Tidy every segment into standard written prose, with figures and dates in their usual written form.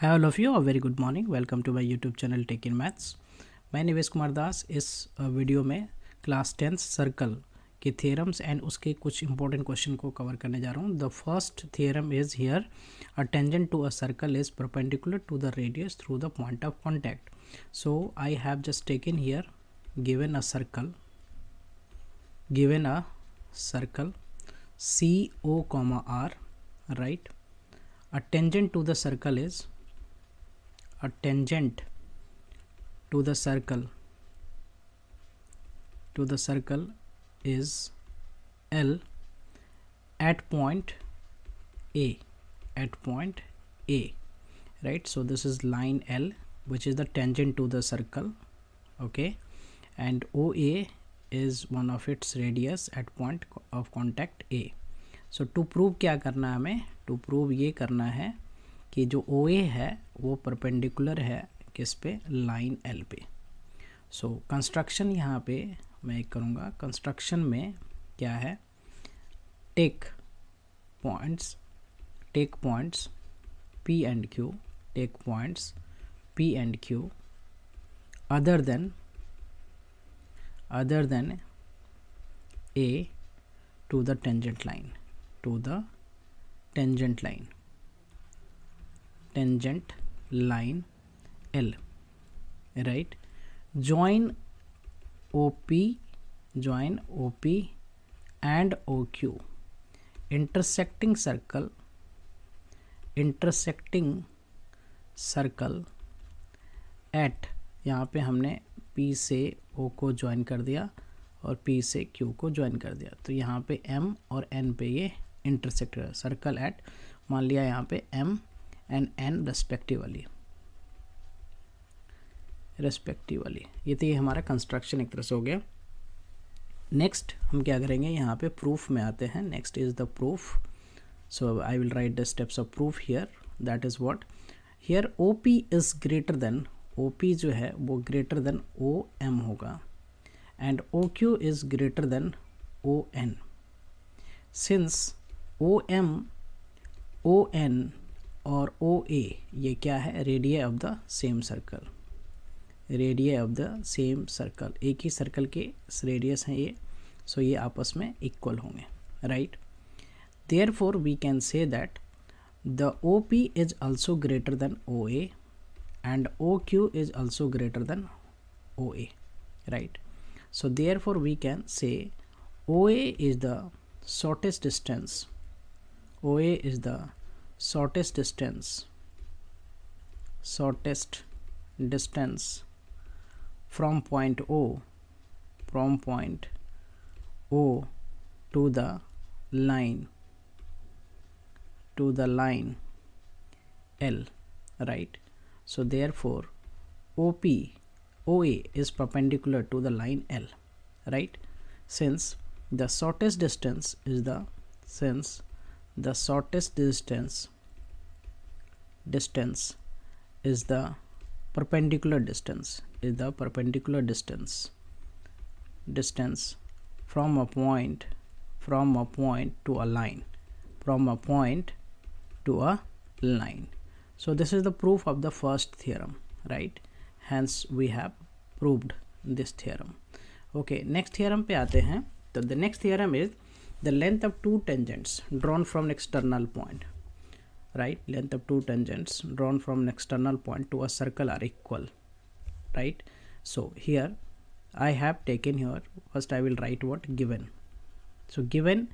Hi all of you, a very good morning. Welcome to my YouTube channel Tech in Maths. मैं निवेश कुमार दास इस video में class 10th circle के theorems and उसके कुछ important question को कवर करने जा रहा हूँ. The first theorem is here, a tangent to a circle is perpendicular to the radius through the point of contact. So I have just taken here given a circle CO comma R, right? A tangent to the circle is a tangent to the circle is L at point A, right? So this is line L which is the tangent to the circle, okay, and OA is one of its radius at point of contact A. So to prove क्या करना है हमें, to prove ये करना है कि जो OA है वो परपेंडिकुलर है किस पे, लाइन L पे. सो कंस्ट्रक्शन यहाँ पे मैं करूँगा. कंस्ट्रक्शन में क्या है, take points P and Q, take points P and Q other than A to the tangent line, tangent line L, right? Join OP and OQ, intersecting circle at, यहाँ पे हमने P से O को join कर दिया और P से Q को ज्वाइन कर दिया, तो यहाँ पे M और N पे ये इंटरसेक्ट कर, सर्कल एट मान लिया यहाँ पे M एंड N रेस्पेक्टिवली. ये तो ये हमारा कंस्ट्रक्शन एक तरह से हो गया. नेक्स्ट हम क्या करेंगे, यहाँ पे प्रूफ में आते हैं. Next is the proof. So I will write the steps of proof here. That is what, here OP is greater than, OP जो है वो ग्रेटर देन OM होगा and OQ is greater than ON. Since OM, ON और OA ये क्या है, radio of the same circle, एक ही circle के रेडियस हैं ये, सो ये आपस में इक्वल होंगे, right? Therefore we can say that the OP is also greater than OA and OQ is also greater than OA, right? So therefore we can say OA is the shortest distance from point O to the line L, right? So therefore OA is perpendicular to the line L, right? Since the shortest distance is the perpendicular distance from a point to a line, So this is the proof of the first theorem, right? Hence we have proved this theorem. Okay, next theorem पे आते हैं. तो the next theorem is the length of two tangents drawn from an external point, right? Length of two tangents drawn from an external point to a circle are equal, right? So here I have taken here, first I will write what, given. So given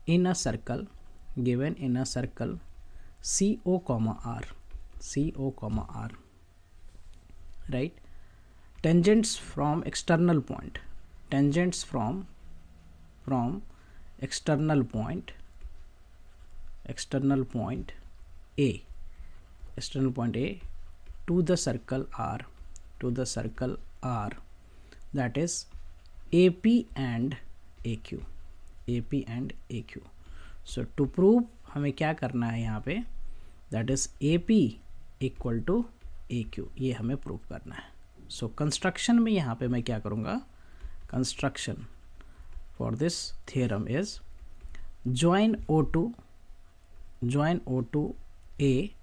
in a circle CO comma R, right? Tangents from external point A to the circle R, that is AP and AQ. So to prove हमें क्या करना है यहाँ पे, that is AP equal to AQ, ये हमें prove करना है. सो कंस्ट्रक्शन में यहाँ पे मैं क्या करूँगा, construction for this theorem is join O to A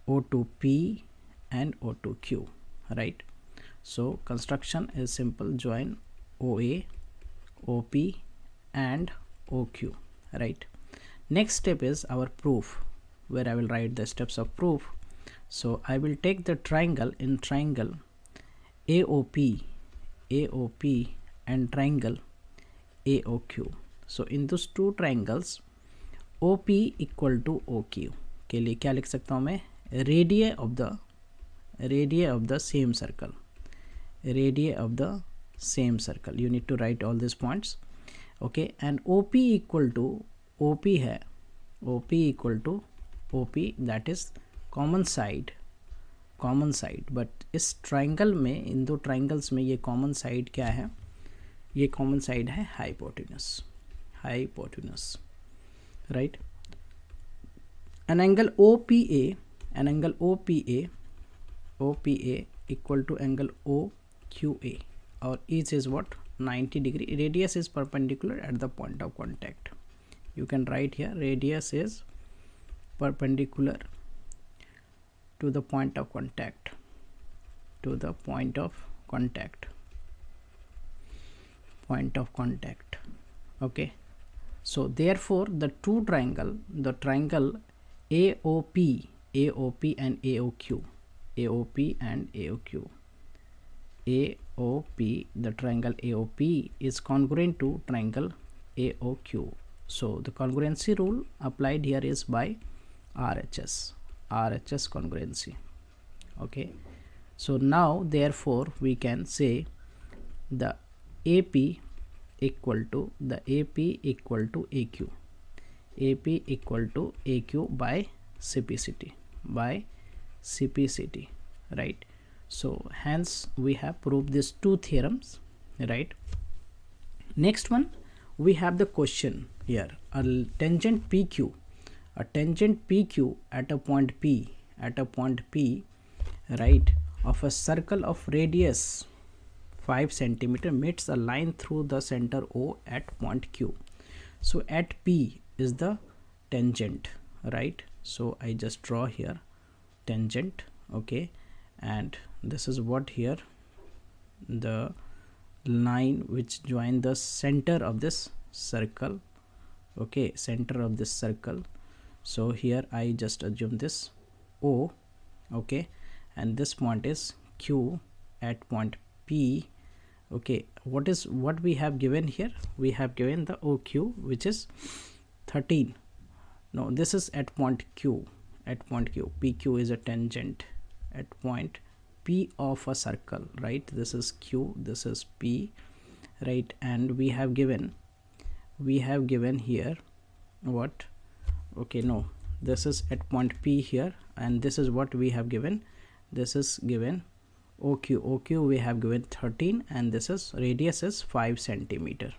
O2P and O2Q, right? So construction is simple, join OA, OP and OQ, right? Next step is our proof, where I will write the steps of proof. So I will take the triangle, in triangle AOP and triangle AOQ. So in those two triangles OP equal to OQ के लिए क्या लिख सकता हूँ मैं, radii of the same circle, radii of the same circle. You need to write all these points, okay? And OP equal to OP है, OP equal to OP, that is common side. But इस triangle में, इन दो triangles में ये common side क्या है, ये common side है hypotenuse, right? an angle OPA equal to angle OQA, or each is what, 90 degree. Radius is perpendicular at the point of contact. You can write here, radius is perpendicular to the point of contact, okay? So therefore the two triangle, the triangle AOP and AOQ, the triangle AOP is congruent to triangle AOQ. So the congruency rule applied here is by RHS congruency, okay? So now therefore we can say the AP equal to AQ by CPCT, right? So hence we have proved these two theorems, right? Next one, we have the question here, a tangent PQ at a point P, right, of a circle of radius 5 centimeter meets a line through the center O at point Q. So at P is the tangent, right? So I just draw here tangent, okay? And this is what here, the line which join the center of this circle, okay, center of this circle. So here I just assume this O, okay, and this point is Q at point P, okay. What we have given here, we have given the OQ, which is 13. No, this is at point Q, PQ is a tangent at point P of a circle, right? This is Q, this is P, right? And we have given here what, okay, no, this is at point P here, and this is what we have given, this is given OQ we have given 13, and this is radius is 5 centimeter.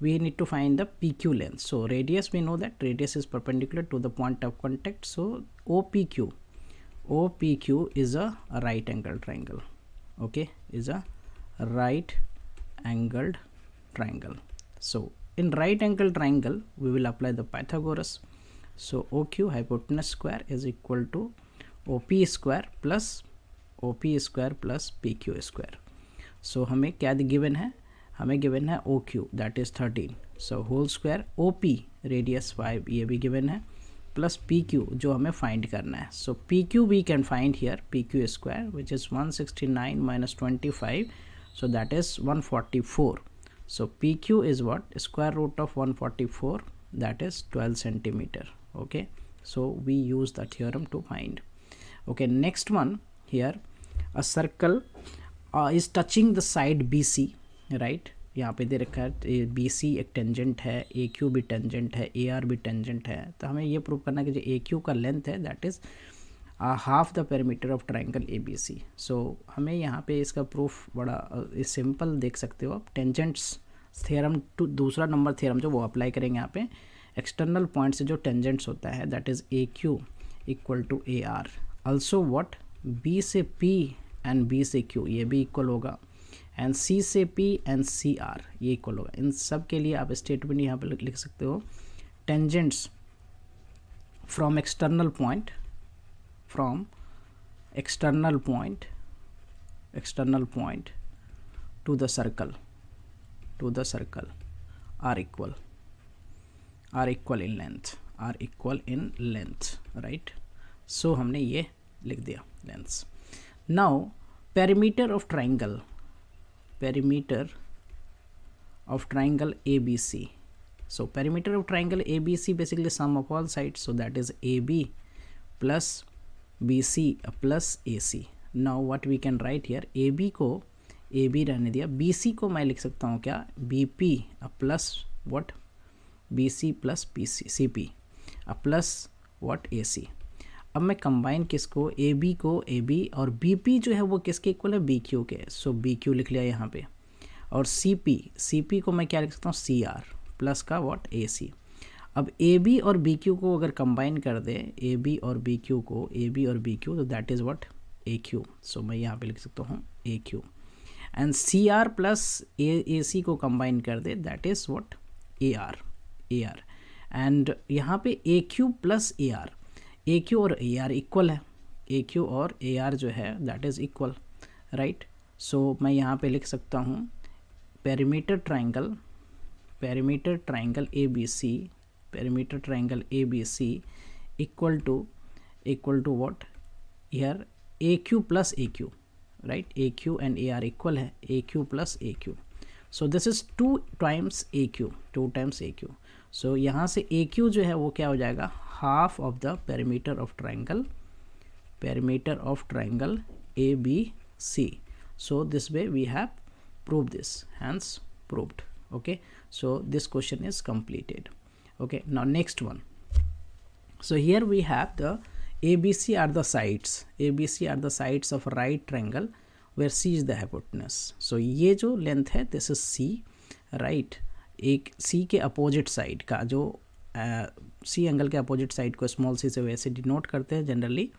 We need to find the PQ length. So radius, we know that radius is perpendicular to the point of contact. So OPQ is a right angled triangle, okay, is a right angled triangle. So in right angled triangle we will apply the Pythagoras. So OQ, hypotenuse square, is equal to OP square plus PQ square. So हमें क्या given है, हमें given है OQ, that is 13. So whole square OP radius 5, ये भी given है, plus PQ जो हमें find करना है. So PQ we can find here, PQ square, which is 169 minus 25, so that is 144. So PQ is what, square root of 144, that is 12 centimeter, okay? So we use the theorem to find. Okay, next one here, a circle is touching the side BC, right? यहाँ पे दे रखा है BC एक tangent है, AQ भी tangent है, AR भी tangent है. तो हमें ये प्रूव करना है कि जो AQ का लेंथ है that is half the perimeter of triangle ABC. सो हमें यहाँ पे इसका प्रूफ बड़ा सिंपल देख सकते हो आप. टेंजेंट्स थ्योरम टू दूसरा नंबर थ्योरम जो वो अप्लाई करेंगे यहाँ पे. एक्सटर्नल पॉइंट से जो टेंजेंट्स होता है that is AQ equal to AR. Also what, B से P एंड B से Q ये भी इक्वल होगा, एंड C से P एंड CR ये इक्वल होगा. इन सब के लिए आप स्टेटमेंट यहाँ पे लिख सकते हो, tangents from external point from external point to the circle are equal in length, right? So हमने ये लिख दिया lengths. Now perimeter of triangle ABC. So perimeter of triangle ABC basically sum of all sides, so that is AB plus BC plus AC. Now what we can write here, AB को AB रहने दिया, BC को मैं लिख सकता हूँ क्या, BP plus what BC plus CP plus what AC. अब मैं कंबाइन किसको, AB को AB और BP जो है वो किसके इक्वल है, BQ के, सो BQ लिख लिया यहाँ पे, और CP को मैं क्या लिख सकता हूँ, CR प्लस का what AC. अब AB और BQ को अगर कंबाइन कर दे, AB और BQ तो that is what, AQ. So मैं यहाँ पे लिख सकता हूँ AQ. And CR plus AC को कंबाइन कर दे, that is what, AR. And यहाँ पे AQ प्लस AR, AQ और AR इक्वल है, AQ और AR जो है that is equal, right. So मैं यहाँ पे लिख सकता हूँ perimeter triangle ABC equal to what here, AQ plus AQ, right? AQ and AR equal है, AQ plus AQ. So this is 2 times AQ. So यहाँ से AQ जो है वो क्या हो जाएगा, half of the perimeter of triangle ABC. So this way we have proved this, hence proved. Okay, so this question is completed. Okay, now next one. So here we have the ABC are the sides of a right triangle where C is the hypotenuse. So ये जो length है, this is C, right? एक C के opposite side का जो C angle के opposite side को small c से वैसे डिनोट करते हैं generally,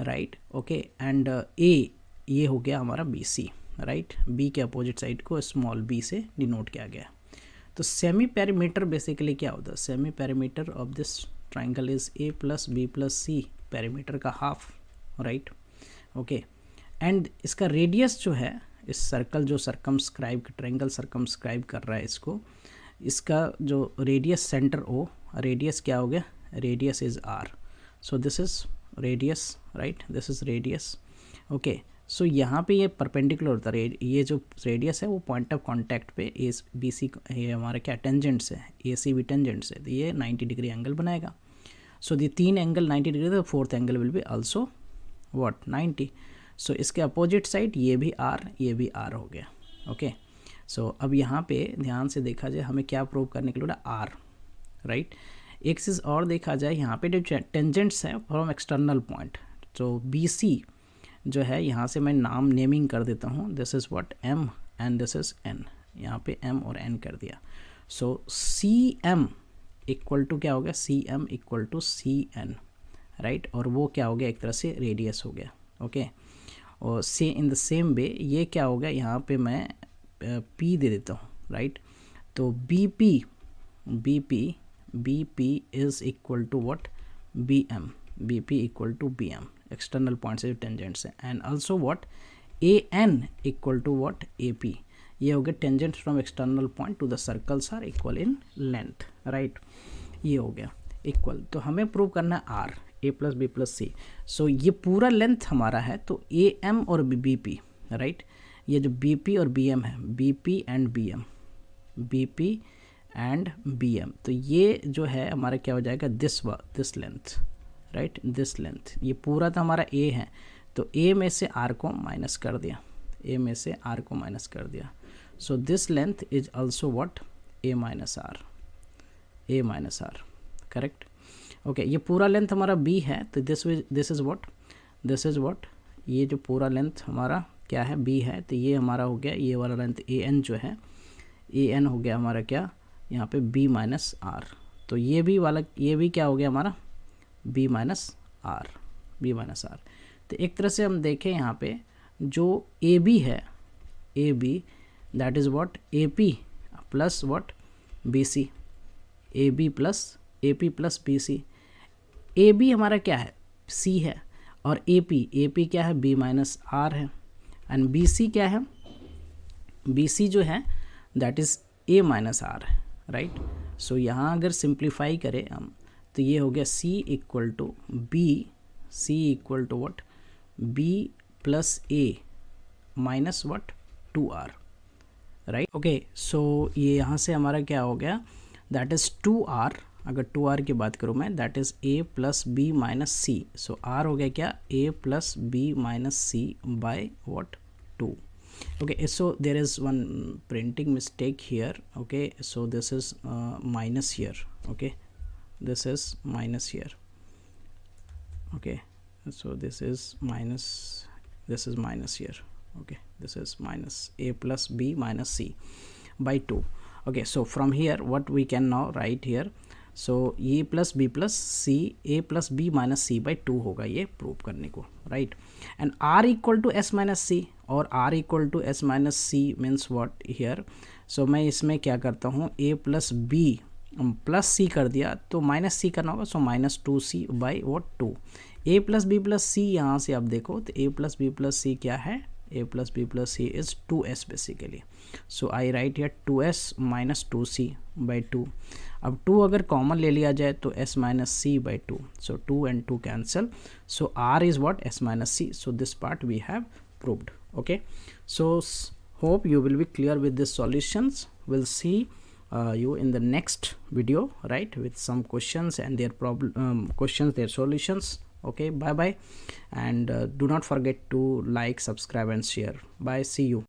right. Okay, and A ये हो गया हमारा BC, राइट. B के अपोजिट साइड को स्मॉल b से डिनोट किया गया. तो सेमी पेरीमीटर बेसिकली क्या होता है, semi perimeter of this triangle is A plus B plus C, perimeter का हाफ, राइट. ओके, एंड इसका रेडियस जो है, इस सर्कल जो सर्कमस्क्राइब, ट्राइंगल सर्कमस्क्राइब कर रहा है इसको, इसका जो रेडियस सेंटर O, रेडियस क्या हो गया, radius is R. So this is radius, right, this is radius. Okay, so यहाँ पे ये परपेंडिकुलर होता है, ये जो रेडियस है वो पॉइंट ऑफ कांटेक्ट पे BC, ये हमारा क्या टेंजेंट्स है, AC भी टेंजेंट्स है, तो ये 90 डिग्री एंगल बनाएगा. सो दी 3 एंगल 90 डिग्री, तो fourth angle will be also what, 90. सो इसके अपोजिट साइड ये भी R, ये भी R हो गया. ओके, सो अब यहाँ पे ध्यान से देखा जाए, हमें क्या प्रूव करने के लिए R, राइट. एक चीज़ और देखा जाए, यहाँ पे जो टेंजेंट्स है फ्रॉम एक्सटर्नल पॉइंट, तो BC जो है, यहाँ से मैं नेमिंग कर देता हूँ, this is what M and this is N, यहाँ पे M और N कर दिया. सो CM इक्वल टू क्या हो गया, CM equal to CN, right. और वो क्या हो गया, एक तरह से रेडियस हो गया. ओके, और इन द सेम वे ये क्या हो गया, यहाँ पे मैं P दे देता हूँ, राइट. तो BP is equal to what, BP equal to BM, external point से जो टेंजेंट्स है. And also what, AN equal to what, AP, ये हो गया tangents from external point to the circles are equal in length, right. ये हो गया equal. तो हमें प्रूव करना है R, A plus B plus C. सो ये पूरा लेंथ हमारा है, तो AM और BP, राइट. ये जो BP और BM है, BP एंड BM, तो ये जो है हमारा क्या हो जाएगा, this length, right, this length. ये पूरा तो हमारा A है, तो A में से R को माइनस कर दिया, so this length is also what, A minus R, correct. Okay, ये पूरा लेंथ हमारा B है, तो दिस इज व्हाट, ये जो पूरा लेंथ हमारा क्या है, B है, तो ये हमारा हो गया, ये वाला लेंथ AN जो है, AN हो गया हमारा क्या, यहाँ पे B माइनस R. तो ये भी क्या हो गया हमारा, B माइनस R. तो एक तरह से हम देखें यहाँ पे जो AB है, AB that is what, AP plus what, BC, AP plus BC. AB हमारा क्या है, C है, और ए पी क्या है, बी माइनस आर है, एंड बी सी क्या है, बी सी जो है that is A minus R है, राइट। सो यहाँ अगर सिंप्लीफाई करें हम तो ये हो गया C equal to B, C equal to what, B plus A minus what 2r, right. Okay, so ये यहाँ से हमारा क्या हो गया, दैट इज़ 2r, अगर 2r की बात करूँ मैं, that is a plus b minus c. So r हो गया क्या, a plus b minus c by what 2. Okay, so there is one printing mistake here. Okay, so this is minus here. Okay, this is minus here. Okay, so this is minus here. Okay, this is minus a plus b minus c by 2. Okay, so from here what we can now write here, so a plus b plus c, a plus b minus c by 2 होगा ये prove करने को, right. And r equal to s minus C, और r equal to s minus C means what here, so मैं इसमें क्या करता हूँ, a plus b plus C कर दिया तो माइनस सी करना होगा, so minus 2c by what 2. a plus B plus C, यहाँ से आप देखो तो a plus B plus C क्या है, a plus B plus C is 2s basically. So I right here 2s minus 2c by 2. अब 2 अगर common ले लिया जाए तो s minus c by 2. So 2 and 2 cancel. So r is what, s minus c. So this part we have proved. Okay, so hope you will be clear with these solutions. We'll see you in the next video, right, with some questions and their questions, their solutions. Okay, bye bye, and do not forget to like, subscribe and share. Bye, see you.